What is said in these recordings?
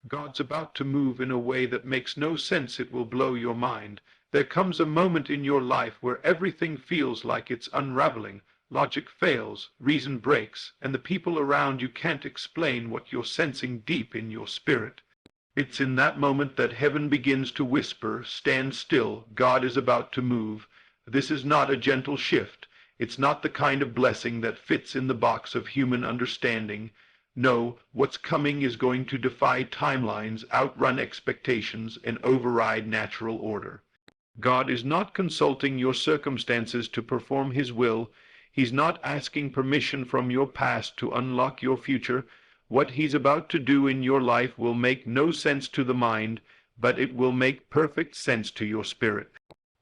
God's about to move in a way that makes no sense. It will blow your mind. There comes a moment in your life where everything feels like it's unraveling. Logic fails, reason breaks, and the people around you can't explain what you're sensing deep in your spirit. It's in that moment that heaven begins to whisper, "Stand still, God is about to move." This is not a gentle shift. It's not the kind of blessing that fits in the box of human understanding. No, what's coming is going to defy timelines, outrun expectations, and override natural order. God is not consulting your circumstances to perform his will. He's not asking permission from your past to unlock your future. What he's about to do in your life will make no sense to the mind, but it will make perfect sense to your spirit.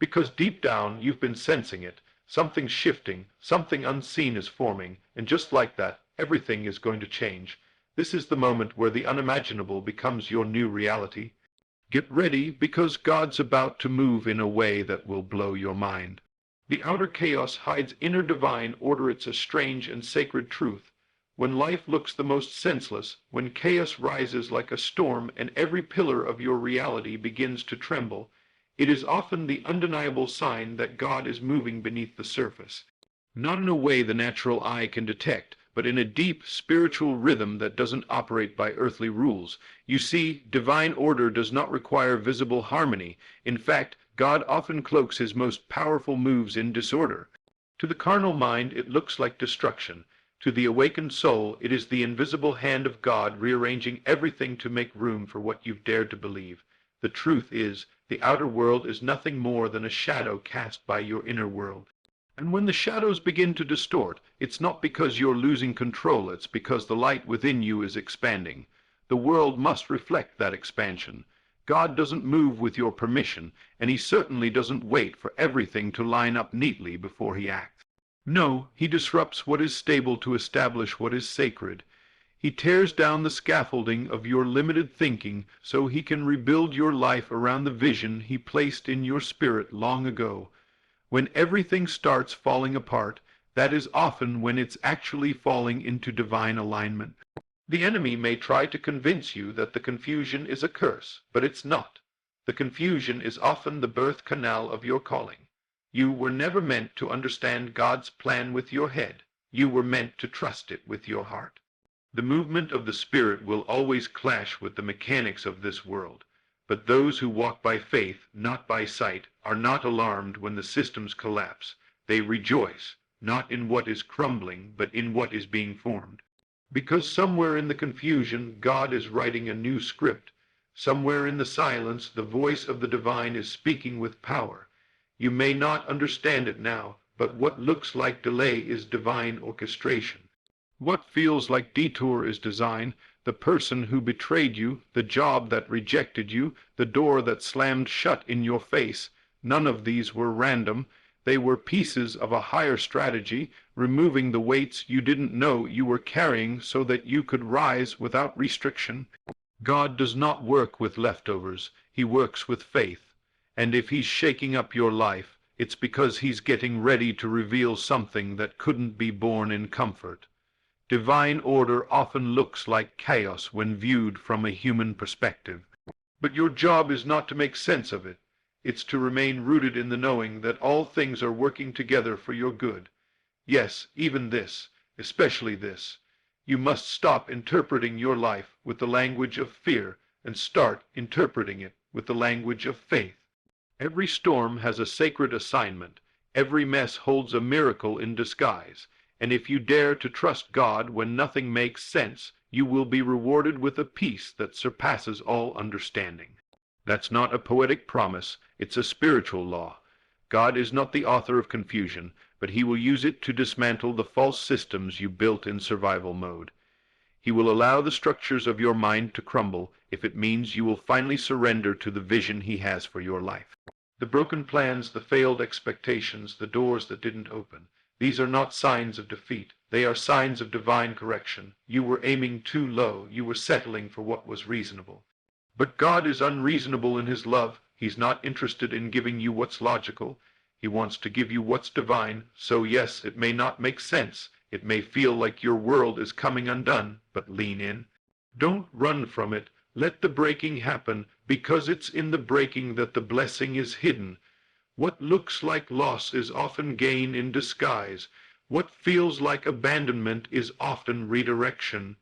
Because deep down you've been sensing it. Something's shifting, something unseen is forming, and just like that, everything is going to change. This is the moment where the unimaginable becomes your new reality. Get ready, because God's about to move in a way that will blow your mind. The outer chaos hides inner divine order. It's a strange and sacred truth. When life looks the most senseless, when chaos rises like a storm and every pillar of your reality begins to tremble, it is often the undeniable sign that God is moving beneath the surface. Not in a way the natural eye can detect, but in a deep spiritual rhythm that doesn't operate by earthly rules. You see, divine order does not require visible harmony. In fact, God often cloaks his most powerful moves in disorder. To the carnal mind, it looks like destruction. To the awakened soul, it is the invisible hand of God rearranging everything to make room for what you've dared to believe. The truth is, the outer world is nothing more than a shadow cast by your inner world. And when the shadows begin to distort, it's not because you're losing control, it's because the light within you is expanding. The world must reflect that expansion. God doesn't move with your permission, and he certainly doesn't wait for everything to line up neatly before he acts. No, he disrupts what is stable to establish what is sacred. He tears down the scaffolding of your limited thinking so he can rebuild your life around the vision he placed in your spirit long ago. When everything starts falling apart, that is often when it's actually falling into divine alignment. The enemy may try to convince you that the confusion is a curse, but it's not. The confusion is often the birth canal of your calling. You were never meant to understand God's plan with your head. You were meant to trust it with your heart. The movement of the Spirit will always clash with the mechanics of this world. But those who walk by faith, not by sight, are not alarmed when the systems collapse. They rejoice, not in what is crumbling, but in what is being formed. Because somewhere in the confusion, God is writing a new script. Somewhere in the silence, the voice of the divine is speaking with power. You may not understand it now, but what looks like delay is divine orchestration. What feels like detour is design. The person who betrayed you, the job that rejected you, the door that slammed shut in your face, none of these were random. They were pieces of a higher strategy, removing the weights you didn't know you were carrying so that you could rise without restriction. God does not work with leftovers. He works with faith. And if he's shaking up your life, it's because he's getting ready to reveal something that couldn't be born in comfort. Divine order often looks like chaos when viewed from a human perspective. But your job is not to make sense of it. It's to remain rooted in the knowing that all things are working together for your good. Yes, even this, especially this. You must stop interpreting your life with the language of fear and start interpreting it with the language of faith. Every storm has a sacred assignment. Every mess holds a miracle in disguise. And if you dare to trust God when nothing makes sense, you will be rewarded with a peace that surpasses all understanding. That's not a poetic promise, it's a spiritual law. God is not the author of confusion, but he will use it to dismantle the false systems you built in survival mode. He will allow the structures of your mind to crumble if it means you will finally surrender to the vision he has for your life. The broken plans, the failed expectations, the doors that didn't open, these are not signs of defeat. They are signs of divine correction. You were aiming too low. You were settling for what was reasonable. But God is unreasonable in his love. He's not interested in giving you what's logical. He wants to give you what's divine. So yes, it may not make sense. It may feel like your world is coming undone, but lean in. Don't run from it. Let the breaking happen, because it's in the breaking that the blessing is hidden. What looks like loss is often gain in disguise. What feels like abandonment is often redirection.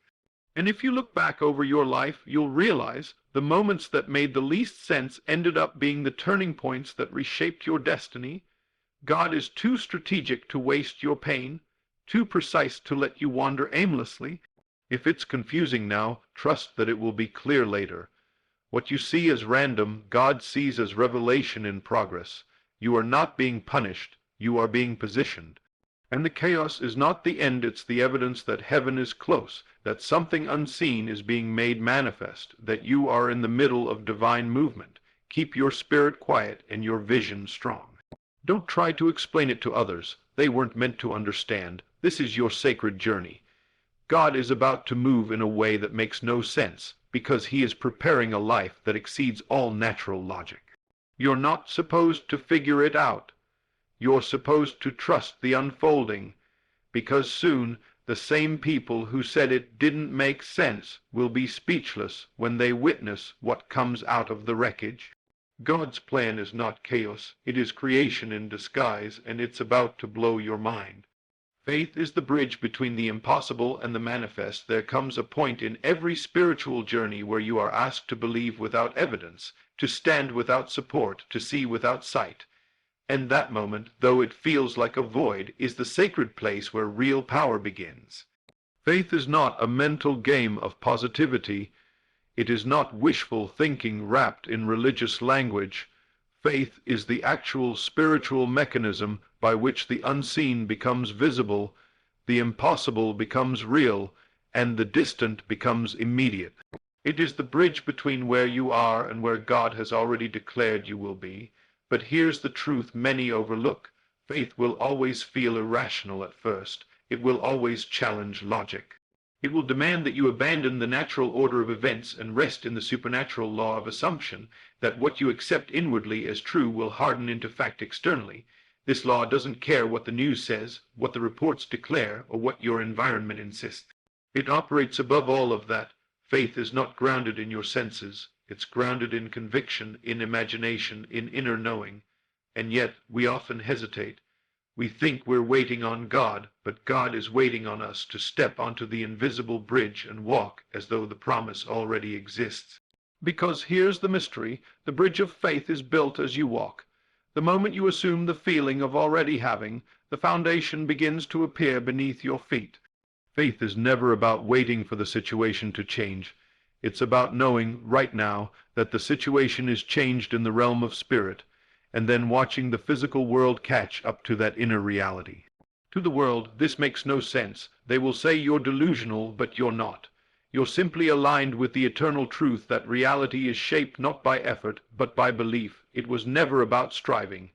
And if you look back over your life, you'll realize the moments that made the least sense ended up being the turning points that reshaped your destiny. God is too strategic to waste your pain, too precise to let you wander aimlessly. If it's confusing now, trust that it will be clear later. What you see as random, God sees as revelation in progress. You are not being punished, you are being positioned. And the chaos is not the end, it's the evidence that heaven is close, that something unseen is being made manifest, that you are in the middle of divine movement. Keep your spirit quiet and your vision strong. Don't try to explain it to others. They weren't meant to understand. This is your sacred journey. God is about to move in a way that makes no sense, because he is preparing a life that exceeds all natural logic. You're not supposed to figure it out. You're supposed to trust the unfolding, because soon the same people who said it didn't make sense will be speechless when they witness what comes out of the wreckage. God's plan is not chaos, it is creation in disguise, and it's about to blow your mind. Faith is the bridge between the impossible and the manifest. There comes a point in every spiritual journey where you are asked to believe without evidence, to stand without support, to see without sight. And that moment, though it feels like a void, is the sacred place where real power begins. Faith is not a mental game of positivity. It is not wishful thinking wrapped in religious language. Faith is the actual spiritual mechanism by which the unseen becomes visible, the impossible becomes real, and the distant becomes immediate. It is the bridge between where you are and where God has already declared you will be. But here's the truth many overlook. Faith will always feel irrational at first. It will always challenge logic. It will demand that you abandon the natural order of events and rest in the supernatural law of assumption, that what you accept inwardly as true will harden into fact externally. This law doesn't care what the news says, what the reports declare, or what your environment insists. It operates above all of that. Faith is not grounded in your senses. It's grounded in conviction, in imagination, in inner knowing. And yet, we often hesitate. We think we're waiting on God, but God is waiting on us to step onto the invisible bridge and walk as though the promise already exists. Because here's the mystery, the bridge of faith is built as you walk. The moment you assume the feeling of already having, the foundation begins to appear beneath your feet. Faith is never about waiting for the situation to change. It's about knowing, right now, that the situation is changed in the realm of spirit, and then watching the physical world catch up to that inner reality. To the world, this makes no sense. They will say you're delusional, but you're not. You're simply aligned with the eternal truth that reality is shaped not by effort, but by belief. It was never about striving.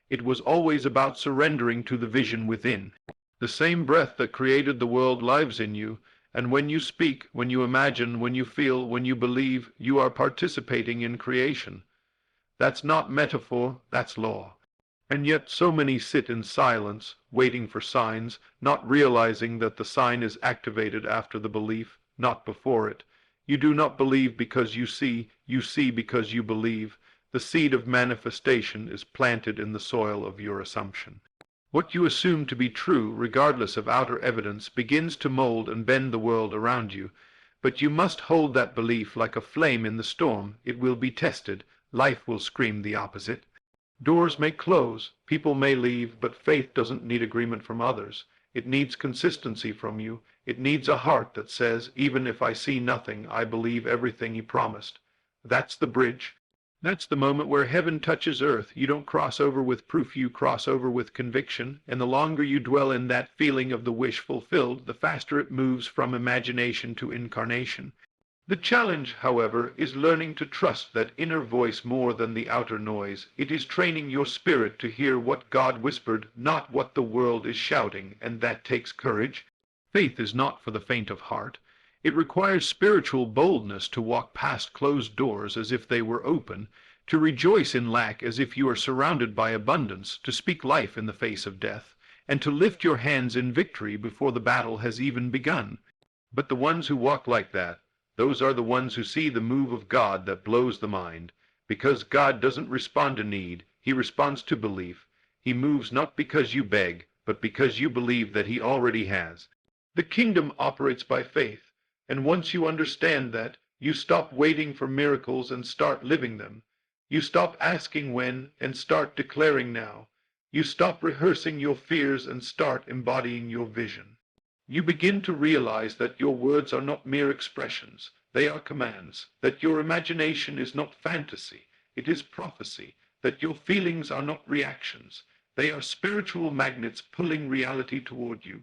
It was always about surrendering to the vision within. The same breath that created the world lives in you, and when you speak, when you imagine, when you feel, when you believe, you are participating in creation. That's not metaphor, that's law. And yet so many sit in silence, waiting for signs, not realizing that the sign is activated after the belief, not before it. You do not believe because you see because you believe. The seed of manifestation is planted in the soil of your assumption. What you assume to be true, regardless of outer evidence, begins to mold and bend the world around you. But you must hold that belief like a flame in the storm. It will be tested. Life will scream the opposite. Doors may close, people may leave, but faith doesn't need agreement from others. It needs consistency from you. It needs a heart that says, even if I see nothing, I believe everything he promised. That's the bridge. That's the moment where heaven touches earth. You don't cross over with proof, you cross over with conviction, and the longer you dwell in that feeling of the wish fulfilled, the faster it moves from imagination to incarnation. The challenge, however, is learning to trust that inner voice more than the outer noise. It is training your spirit to hear what God whispered, not what the world is shouting, and that takes courage. Faith is not for the faint of heart. It requires spiritual boldness to walk past closed doors as if they were open, to rejoice in lack as if you are surrounded by abundance, to speak life in the face of death, and to lift your hands in victory before the battle has even begun. But the ones who walk like that, Those are the ones who see the move of God that blows the mind. Because God doesn't respond to need, he responds to belief. He moves not because you beg, but because you believe that he already has. The kingdom operates by faith, and once you understand that, you stop waiting for miracles and start living them. You stop asking when and start declaring now. You stop rehearsing your fears and start embodying your vision. You begin to realize that your words are not mere expressions, they are commands, that your imagination is not fantasy, it is prophecy, that your feelings are not reactions, they are spiritual magnets pulling reality toward you.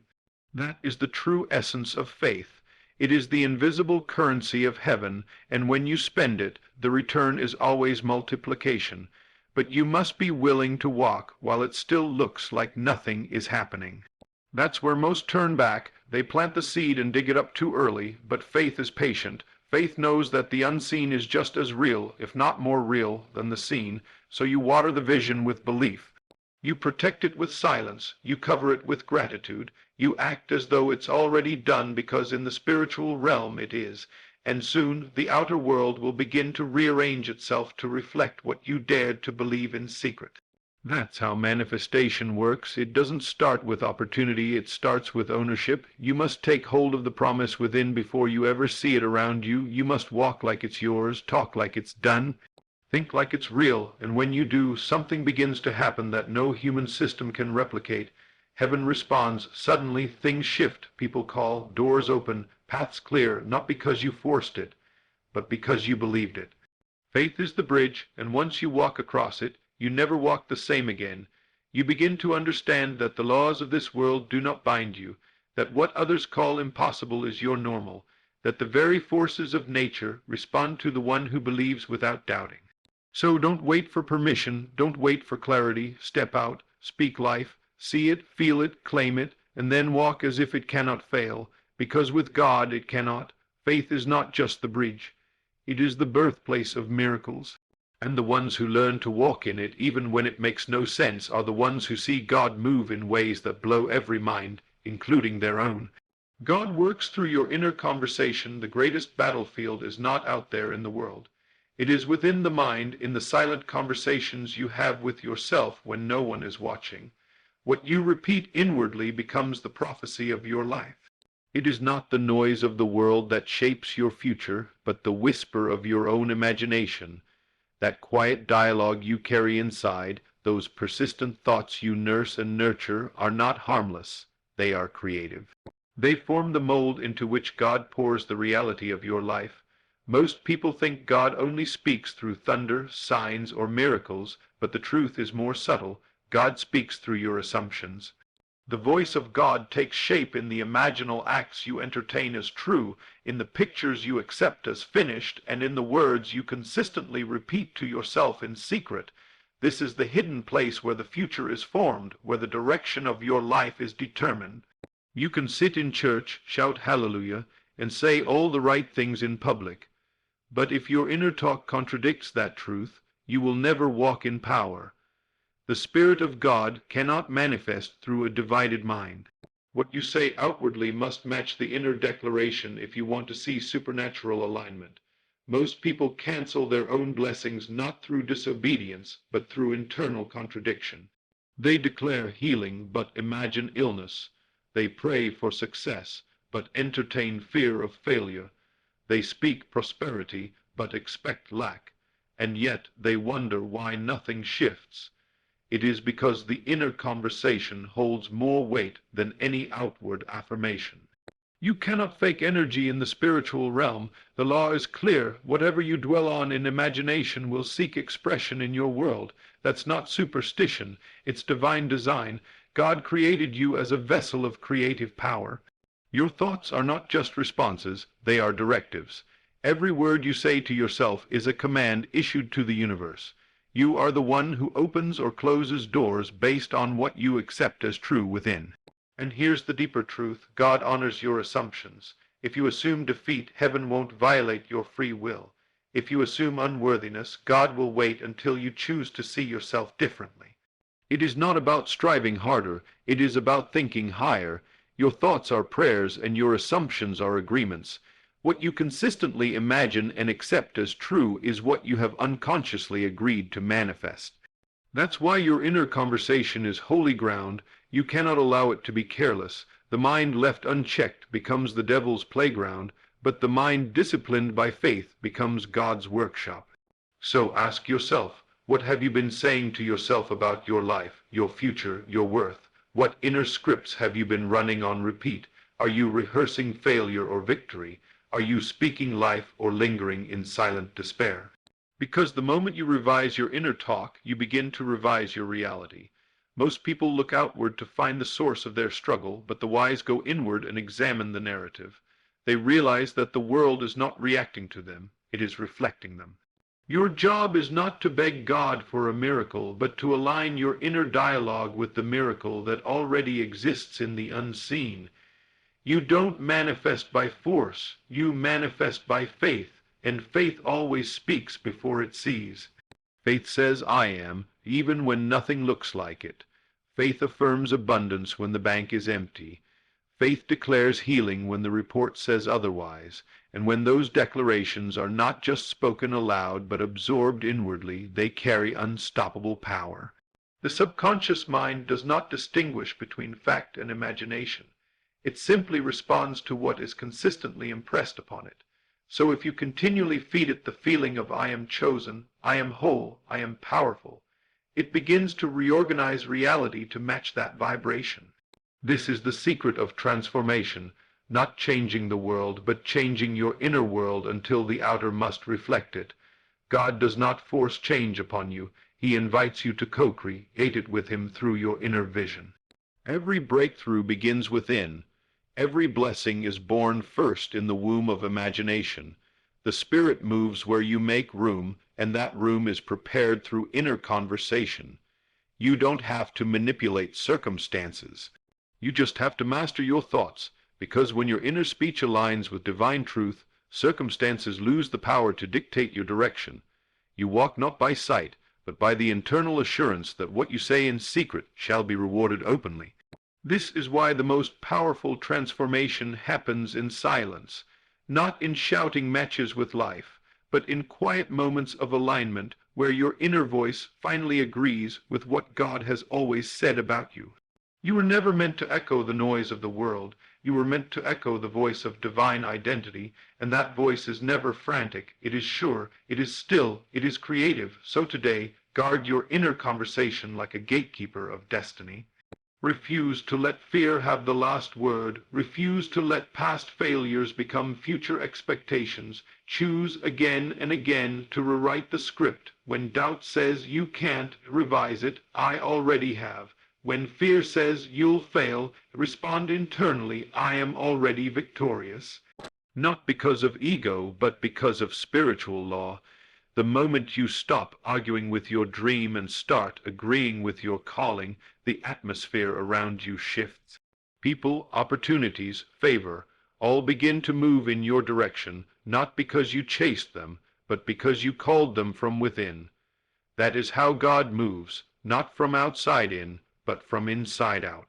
That is the true essence of faith. It is the invisible currency of heaven, and when you spend it, the return is always multiplication. But you must be willing to walk while it still looks like nothing is happening. That's where most turn back. They plant the seed and dig it up too early, but faith is patient. Faith knows that the unseen is just as real, if not more real, than the seen, so you water the vision with belief. You protect it with silence, you cover it with gratitude, you act as though it's already done because in the spiritual realm it is, and soon the outer world will begin to rearrange itself to reflect what you dared to believe in secret. That's how manifestation works. It doesn't start with opportunity, it starts with ownership. You must take hold of the promise within before you ever see it around you. You must walk like it's yours, talk like it's done, think like it's real, and when you do, something begins to happen that no human system can replicate. Heaven responds, suddenly things shift, people call, doors open, paths clear, not because you forced it, but because you believed it. Faith is the bridge, and once you walk across it, you never walk the same again. You begin to understand that the laws of this world do not bind you, that what others call impossible is your normal, that the very forces of nature respond to the one who believes without doubting. So don't wait for permission, don't wait for clarity, step out, speak life, see it, feel it, claim it, and then walk as if it cannot fail, because with God it cannot. Faith is not just the bridge, it is the birthplace of miracles. And the ones who learn to walk in it, even when it makes no sense, are the ones who see God move in ways that blow every mind, including their own. God works through your inner conversation. The greatest battlefield is not out there in the world. It is within the mind, in the silent conversations you have with yourself when no one is watching. What you repeat inwardly becomes the prophecy of your life. It is not the noise of the world that shapes your future, but the whisper of your own imagination. That quiet dialogue you carry inside, those persistent thoughts you nurse and nurture, are not harmless, they are creative. They form the mold into which God pours the reality of your life. Most people think God only speaks through thunder, signs, or miracles, but the truth is more subtle. God speaks through your assumptions. The voice of God takes shape in the imaginal acts you entertain as true, in the pictures you accept as finished, and in the words you consistently repeat to yourself in secret. This is the hidden place where the future is formed, where the direction of your life is determined. You can sit in church, shout hallelujah, and say all the right things in public. But if your inner talk contradicts that truth, you will never walk in power. The Spirit of God cannot manifest through a divided mind. What you say outwardly must match the inner declaration if you want to see supernatural alignment. Most people cancel their own blessings not through disobedience, but through internal contradiction. They declare healing, but imagine illness. They pray for success, but entertain fear of failure. They speak prosperity, but expect lack. And yet they wonder why nothing shifts. It is because the inner conversation holds more weight than any outward affirmation. You cannot fake energy in the spiritual realm. The law is clear. Whatever you dwell on in imagination will seek expression in your world. That's not superstition. It's divine design. God created you as a vessel of creative power. Your thoughts are not just responses. They are directives. Every word you say to yourself is a command issued to the universe. You are the one who opens or closes doors based on what you accept as true within. And here's the deeper truth. God honors your assumptions. If you assume defeat, heaven won't violate your free will. If you assume unworthiness, God will wait until you choose to see yourself differently. It is not about striving harder. It is about thinking higher. Your thoughts are prayers and your assumptions are agreements. What you consistently imagine and accept as true is what you have unconsciously agreed to manifest. That's why your inner conversation is holy ground. You cannot allow it to be careless. The mind left unchecked becomes the devil's playground, but the mind disciplined by faith becomes God's workshop. So ask yourself, what have you been saying to yourself about your life, your future, your worth? What inner scripts have you been running on repeat? Are you rehearsing failure or victory? Are you speaking life or lingering in silent despair? Because the moment you revise your inner talk, you begin to revise your reality. Most people look outward to find the source of their struggle, but the wise go inward and examine the narrative. They realize that the world is not reacting to them, it is reflecting them. Your job is not to beg God for a miracle, but to align your inner dialogue with the miracle that already exists in the unseen. You don't manifest by force, you manifest by faith, and faith always speaks before it sees. Faith says, I am, even when nothing looks like it. Faith affirms abundance when the bank is empty. Faith declares healing when the report says otherwise, and when those declarations are not just spoken aloud but absorbed inwardly, they carry unstoppable power. The subconscious mind does not distinguish between fact and imagination. It simply responds to what is consistently impressed upon it. So if you continually feed it the feeling of I am chosen, I am whole, I am powerful, it begins to reorganize reality to match that vibration. This is the secret of transformation, not changing the world, but changing your inner world until the outer must reflect it. God does not force change upon you. He invites you to co-create it with him through your inner vision. Every breakthrough begins within. Every blessing is born first in the womb of imagination. The Spirit moves where you make room, and that room is prepared through inner conversation. You don't have to manipulate circumstances. You just have to master your thoughts, because when your inner speech aligns with divine truth, circumstances lose the power to dictate your direction. You walk not by sight, but by the internal assurance that what you say in secret shall be rewarded openly. This is why the most powerful transformation happens in silence, not in shouting matches with life, but in quiet moments of alignment where your inner voice finally agrees with what God has always said about you. You were never meant to echo the noise of the world. You were meant to echo the voice of divine identity, and that voice is never frantic. It is sure, it is still, it is creative. So today, guard your inner conversation like a gatekeeper of destiny. Refuse to let fear have the last word. Refuse to let past failures become future expectations. Choose again and again to rewrite the script. When doubt says you can't, revise it. I already have. When fear says you'll fail, respond internally, I am already victorious. Not because of ego, but because of spiritual law. The moment you stop arguing with your dream and start agreeing with your calling, the atmosphere around you shifts. People, opportunities, favor, all begin to move in your direction, not because you chased them, but because you called them from within. That is how God moves, not from outside in, but from inside out.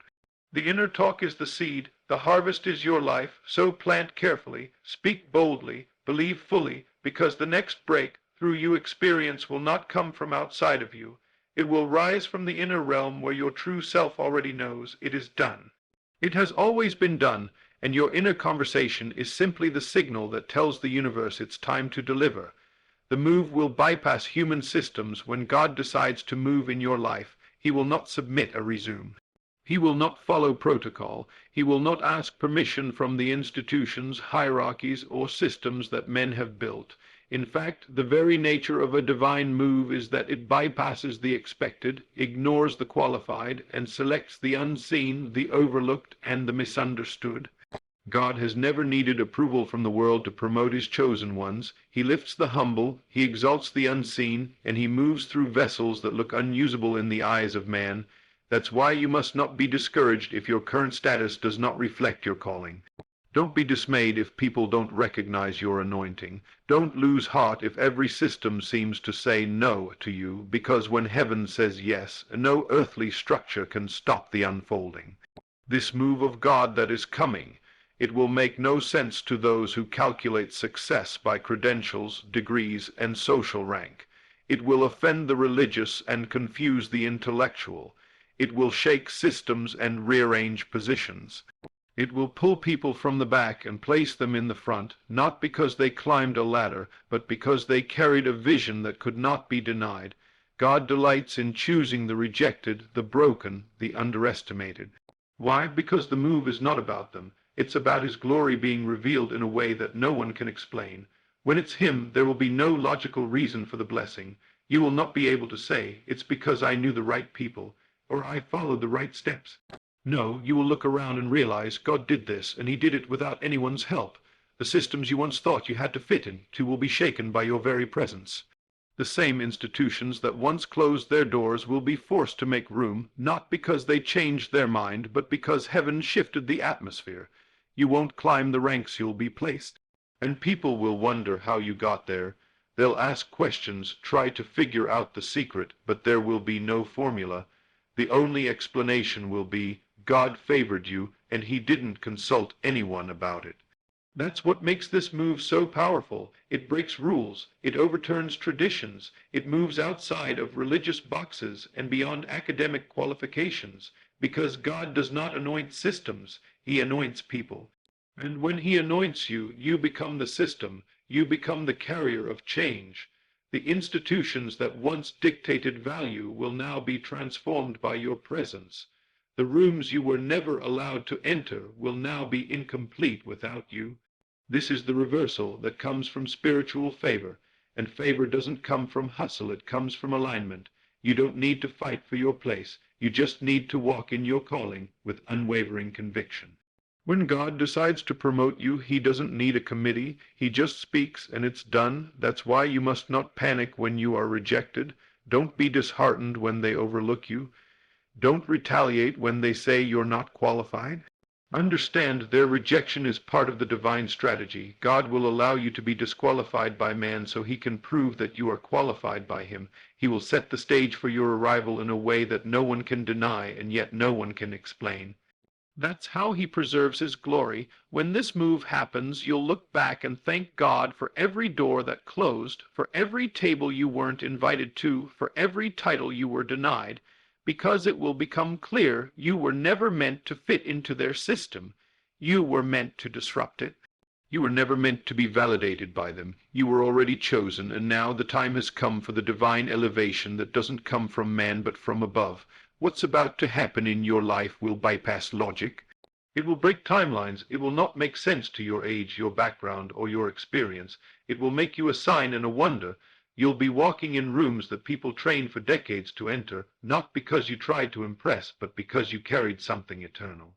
The inner talk is the seed, the harvest is your life, so plant carefully, speak boldly, believe fully, because the next break through you experience will not come from outside of you. It will rise from the inner realm where your true self already knows it is done. It has always been done, and your inner conversation is simply the signal that tells the universe it's time to deliver. The move will bypass human systems. When God decides to move in your life, he will not submit a resume. He will not follow protocol. He will not ask permission from the institutions, hierarchies, or systems that men have built. In fact, the very nature of a divine move is that it bypasses the expected, ignores the qualified, and selects the unseen, the overlooked, and the misunderstood. God has never needed approval from the world to promote his chosen ones. He lifts the humble, he exalts the unseen, and he moves through vessels that look unusable in the eyes of man. That's why you must not be discouraged if your current status does not reflect your calling. Don't be dismayed if people don't recognize your anointing. Don't lose heart if every system seems to say no to you, because when heaven says yes, no earthly structure can stop the unfolding. This move of God that is coming, It will make no sense to those who calculate success by credentials, degrees, and social rank. It will offend the religious and confuse the intellectual. It will shake systems and rearrange positions. It will pull people from the back and place them in the front, not because they climbed a ladder, but because they carried a vision that could not be denied. God delights in choosing the rejected, the broken, the underestimated. Why? Because the move is not about them. It's about His glory being revealed in a way that no one can explain. When it's Him, there will be no logical reason for the blessing. You will not be able to say, it's because I knew the right people, or I followed the right steps. No, you will look around and realize God did this, and He did it without anyone's help. The systems you once thought you had to fit into will be shaken by your very presence. The same institutions that once closed their doors will be forced to make room, not because they changed their mind, but because heaven shifted the atmosphere. You won't climb the ranks you'll be placed. And people will wonder how you got there. They'll ask questions, try to figure out the secret, but there will be no formula. The only explanation will be, God favored you, and He didn't consult anyone about it. That's what makes this move so powerful. It breaks rules, it overturns traditions, it moves outside of religious boxes and beyond academic qualifications, because God does not anoint systems, He anoints people. And when He anoints you, you become the system, you become the carrier of change. The institutions that once dictated value will now be transformed by your presence. The rooms you were never allowed to enter will now be incomplete without you. This is the reversal that comes from spiritual favor, and favor doesn't come from hustle, it comes from alignment. You don't need to fight for your place, you just need to walk in your calling with unwavering conviction. When God decides to promote you, He doesn't need a committee, He just speaks and it's done. That's why you must not panic when you are rejected. Don't be disheartened when they overlook you. Don't retaliate when they say you're not qualified. Understand their rejection is part of the divine strategy. God will allow you to be disqualified by man so He can prove that you are qualified by Him. He will set the stage for your arrival in a way that no one can deny and yet no one can explain. That's how He preserves His glory. When this move happens, you'll look back and thank God for every door that closed, for every table you weren't invited to, for every title you were denied, because it will become clear you were never meant to fit into their system. You were meant to disrupt it. You were never meant to be validated by them. You were already chosen, and now the time has come for the divine elevation that doesn't come from man but from above. What's about to happen in your life will bypass logic. It will break timelines. It will not make sense to your age, your background, or your experience. It will make you a sign and a wonder. You'll be walking in rooms that people trained for decades to enter, not because you tried to impress, but because you carried something eternal.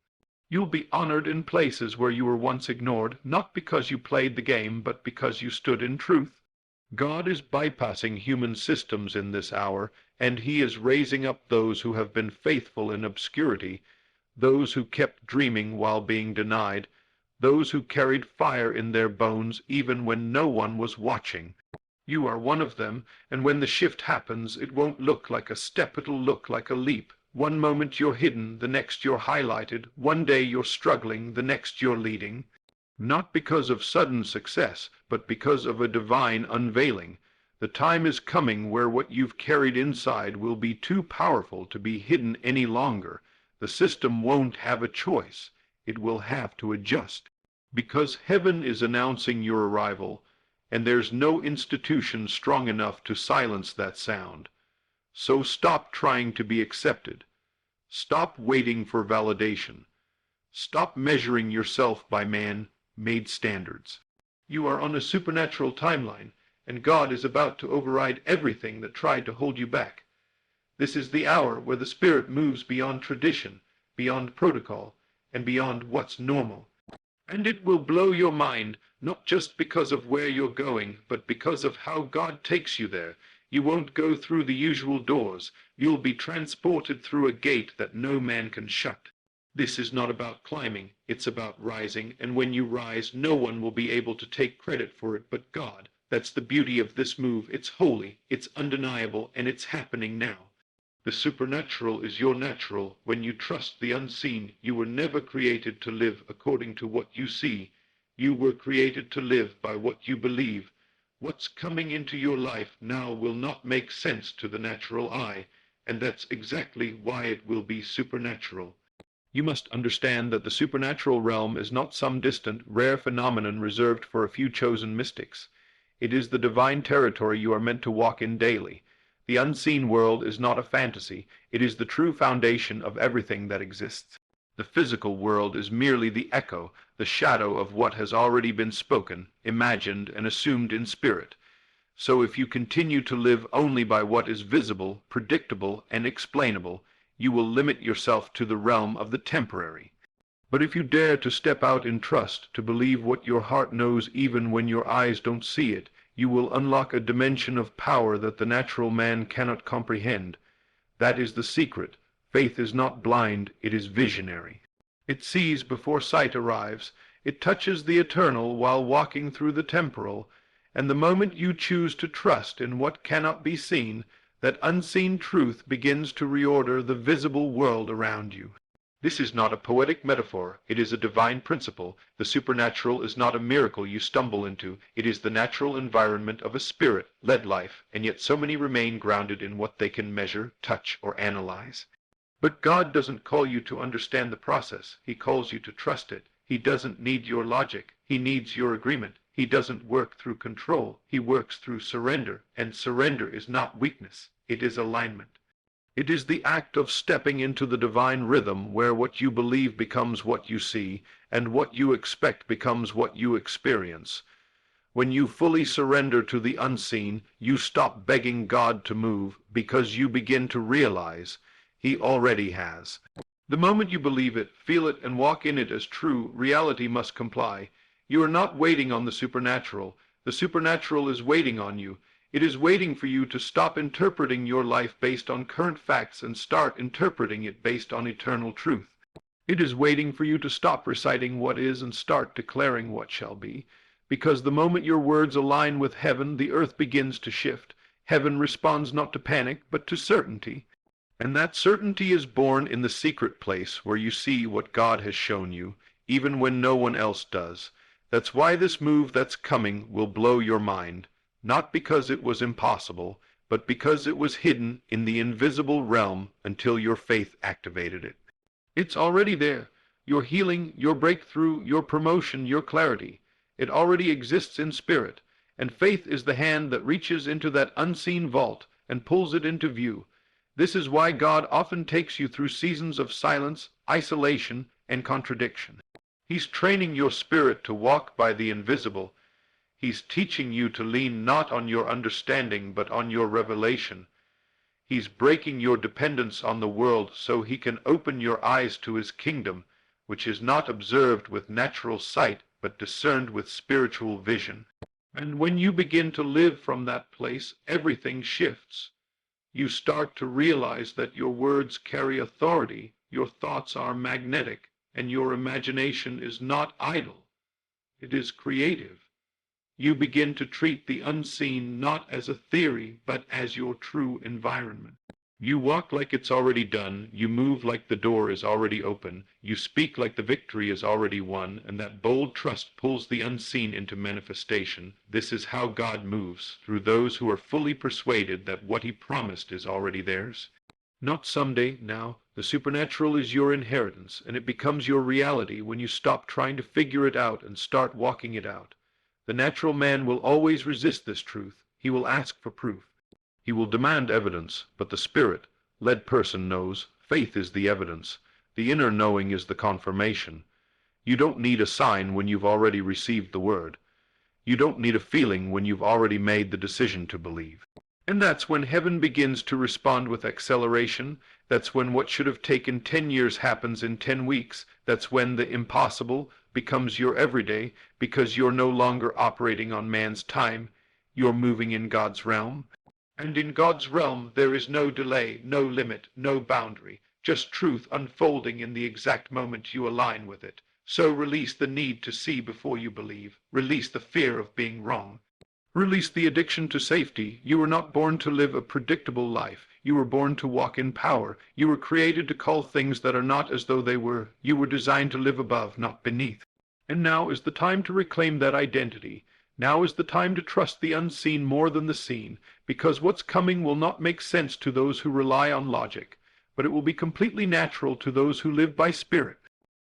You'll be honored in places where you were once ignored, not because you played the game, but because you stood in truth. God is bypassing human systems in this hour, and He is raising up those who have been faithful in obscurity, those who kept dreaming while being denied, those who carried fire in their bones even when no one was watching. You are one of them, and when the shift happens, it won't look like a step, it'll look like a leap. One moment you're hidden, the next you're highlighted. One day you're struggling, the next you're leading. Not because of sudden success, but because of a divine unveiling. The time is coming where what you've carried inside will be too powerful to be hidden any longer. The system won't have a choice. It will have to adjust. Because heaven is announcing your arrival, and there's no institution strong enough to silence that sound. So stop trying to be accepted. Stop waiting for validation. Stop measuring yourself by man-made standards. You are on a supernatural timeline, and God is about to override everything that tried to hold you back. This is the hour where the Spirit moves beyond tradition, beyond protocol, and beyond what's normal. And it will blow your mind, not just because of where you're going, but because of how God takes you there. You won't go through the usual doors. You'll be transported through a gate that no man can shut. This is not about climbing, it's about rising, and when you rise, no one will be able to take credit for it but God. That's the beauty of this move. It's holy, it's undeniable, and it's happening now. The supernatural is your natural. When you trust the unseen, you were never created to live according to what you see. You were created to live by what you believe. What's coming into your life now will not make sense to the natural eye, and that's exactly why it will be supernatural. You must understand that the supernatural realm is not some distant, rare phenomenon reserved for a few chosen mystics. It is the divine territory you are meant to walk in daily. The unseen world is not a fantasy, it is the true foundation of everything that exists. The physical world is merely the echo, the shadow of what has already been spoken, imagined, and assumed in spirit. So if you continue to live only by what is visible, predictable, and explainable, you will limit yourself to the realm of the temporary. But if you dare to step out in trust, to believe what your heart knows even when your eyes don't see it, you will unlock a dimension of power that the natural man cannot comprehend. That is the secret. Faith is not blind, it is visionary. It sees before sight arrives. It touches the eternal while walking through the temporal. And the moment you choose to trust in what cannot be seen, that unseen truth begins to reorder the visible world around you. This is not a poetic metaphor, it is a divine principle. The supernatural is not a miracle you stumble into, it is the natural environment of a spirit-led life, and yet so many remain grounded in what they can measure, touch, or analyze. But God doesn't call you to understand the process, He calls you to trust it. He doesn't need your logic, He needs your agreement. He doesn't work through control, He works through surrender, and surrender is not weakness, it is alignment. It is the act of stepping into the divine rhythm where what you believe becomes what you see, and what you expect becomes what you experience. When you fully surrender to the unseen, you stop begging God to move because you begin to realize He already has. The moment you believe it, feel it, and walk in it as true, reality must comply. You are not waiting on the supernatural. The supernatural is waiting on you. It is waiting for you to stop interpreting your life based on current facts and start interpreting it based on eternal truth. It is waiting for you to stop reciting what is and start declaring what shall be. Because the moment your words align with heaven, the earth begins to shift. Heaven responds not to panic, but to certainty. And that certainty is born in the secret place where you see what God has shown you, even when no one else does. That's why this move that's coming will blow your mind. Not because it was impossible, but because it was hidden in the invisible realm until your faith activated it. It's already there. Your healing, your breakthrough, your promotion, your clarity. It already exists in spirit, and faith is the hand that reaches into that unseen vault and pulls it into view. This is why God often takes you through seasons of silence, isolation, and contradiction. He's training your spirit to walk by the invisible. He's teaching you to lean not on your understanding but on your revelation. He's breaking your dependence on the world so He can open your eyes to His kingdom, which is not observed with natural sight but discerned with spiritual vision. And when you begin to live from that place, everything shifts. You start to realize that your words carry authority, your thoughts are magnetic, and your imagination is not idle. It is creative. You begin to treat the unseen not as a theory, but as your true environment. You walk like it's already done, you move like the door is already open, you speak like the victory is already won, and that bold trust pulls the unseen into manifestation. This is how God moves, through those who are fully persuaded that what He promised is already theirs. Not someday, now. The supernatural is your inheritance, and it becomes your reality when you stop trying to figure it out and start walking it out. The natural man will always resist this truth. He will ask for proof. He will demand evidence, but the spirit-led person knows. Faith is the evidence. The inner knowing is the confirmation. You don't need a sign when you've already received the word. You don't need a feeling when you've already made the decision to believe. And that's when heaven begins to respond with acceleration. That's when what should have taken 10 years happens in 10 weeks. That's when the impossible becomes your everyday, because you're no longer operating on man's time. You're moving in God's realm. And in God's realm there is no delay, no limit, no boundary, just truth unfolding in the exact moment you align with it. So release the need to see before you believe. Release the fear of being wrong. Release the addiction to safety. You were not born to live a predictable life. You were born to walk in power. You were created to call things that are not as though they were. You were designed to live above, not beneath. And now is the time to reclaim that identity. Now is the time to trust the unseen more than the seen, because what's coming will not make sense to those who rely on logic, but it will be completely natural to those who live by spirit.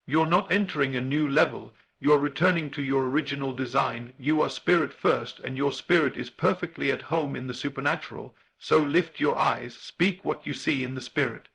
You're not entering a new level. You're returning to your original design. You are spirit first, and your spirit is perfectly at home in the supernatural. So lift your eyes, speak what you see in the spirit.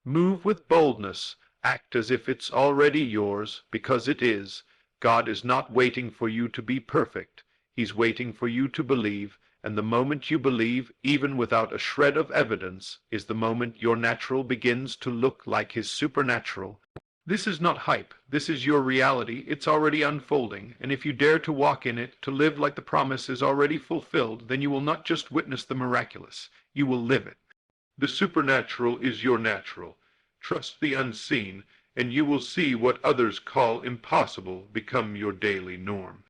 Move with boldness, act as if it's already yours, because it is. God is not waiting for you to be perfect. He's waiting for you to believe, and the moment you believe, even without a shred of evidence, is the moment your natural begins to look like his supernatural. This is not hype. This is your reality. It's already unfolding, and if you dare to walk in it, to live like the promise is already fulfilled, then you will not just witness the miraculous. You will live it. The supernatural is your natural. Trust the unseen, and you will see what others call impossible become your daily norm.